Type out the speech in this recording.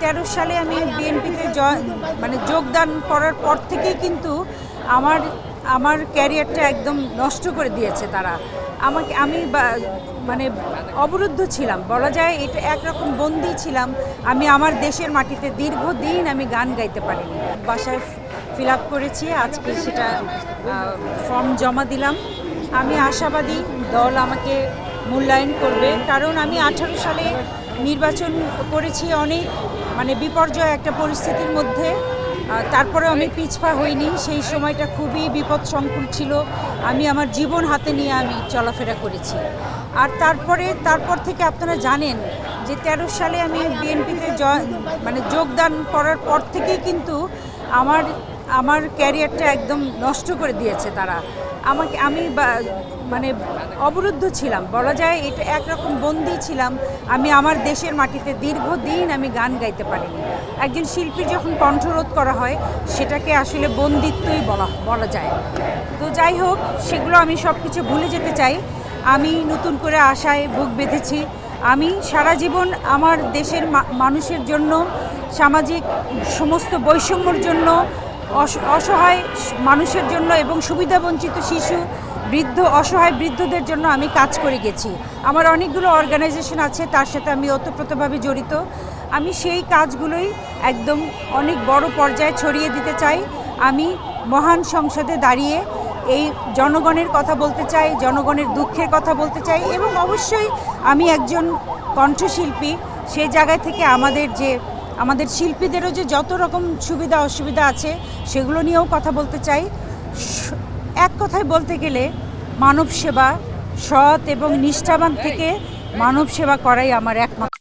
2013 সালে আমি বিএনপিতে যোগদান করার পর থেকেই কিন্তু আমার ক্যারিয়ারটা একদম নষ্ট করে দিয়েছে তারা। আমি অবরুদ্ধ ছিলাম, বলা যায় এটা একরকম বন্দী ছিলাম। আমি আমার দেশের মাটিতে দীর্ঘদিন আমি গান গাইতে পারিনি। বাসায় ফিল আপ করেছি, আজকে সেটা ফর্ম জমা দিলাম। আমি আশাবাদী দল আমাকে মূল্যায়ন করবে, কারণ আমি 18 সালে নির্বাচন করেছি অনেক বিপর্যয় একটা পরিস্থিতির মধ্যে। তারপরেও আমি পিছপা হইনি। সেই সময়টা খুবই বিপদসংকুল ছিল। আমি আমার জীবন হাতে নিয়ে আমি চলাফেরা করেছি। আর তারপর থেকে আপনারা জানেন যে 13 সালে আমি বিএনপিতে যোগদান করার পর থেকেই কিন্তু আমার ক্যারিয়ারটা একদম নষ্ট করে দিয়েছে তারা। আমি অবরুদ্ধ ছিলাম, বলা যায় এটা একরকম বন্দী ছিলাম। আমি আমার দেশের মাটিতে দীর্ঘদিন আমি গান গাইতে পারিনি। একজন শিল্পীর যখন কণ্ঠরোধ করা হয় সেটাকে আসলে বন্দিত্বই বলা যায়। তো যাই হোক, সেগুলো আমি সব কিছু ভুলে যেতে চাই। আমি নতুন করে আশায় বুক বেঁধেছি। আমি সারা জীবন আমার দেশের মানুষের জন্য, সামাজিক সমস্ত বৈষম্যর জন্য, অসহায় মানুষের জন্য এবং সুবিধাবঞ্চিত শিশু, অসহায় বৃদ্ধদের জন্য আমি কাজ করে গেছি। আমার অনেকগুলো অর্গানাইজেশন আছে, তার সাথে আমি ওতপ্রোতভাবে জড়িত। আমি সেই কাজগুলোই একদম অনেক বড় পর্যায়ে ছড়িয়ে দিতে চাই। আমি মহান সংসদে দাঁড়িয়ে এই জনগণের কথা বলতে চাই, জনগণের দুঃখের কথা বলতে চাই, এবং অবশ্যই আমি একজন কণ্ঠশিল্পী। সেই জায়গায় থেকে আমাদের শিল্পীদেরও যে যত রকম সুবিধা অসুবিধা আছে সেগুলো নিয়েও কথা বলতে চাই। এক কথায় বলতে গেলে মানব সেবা, সৎ এবং নিষ্ঠাবান থেকে মানব সেবা করাই আমার একমাত্র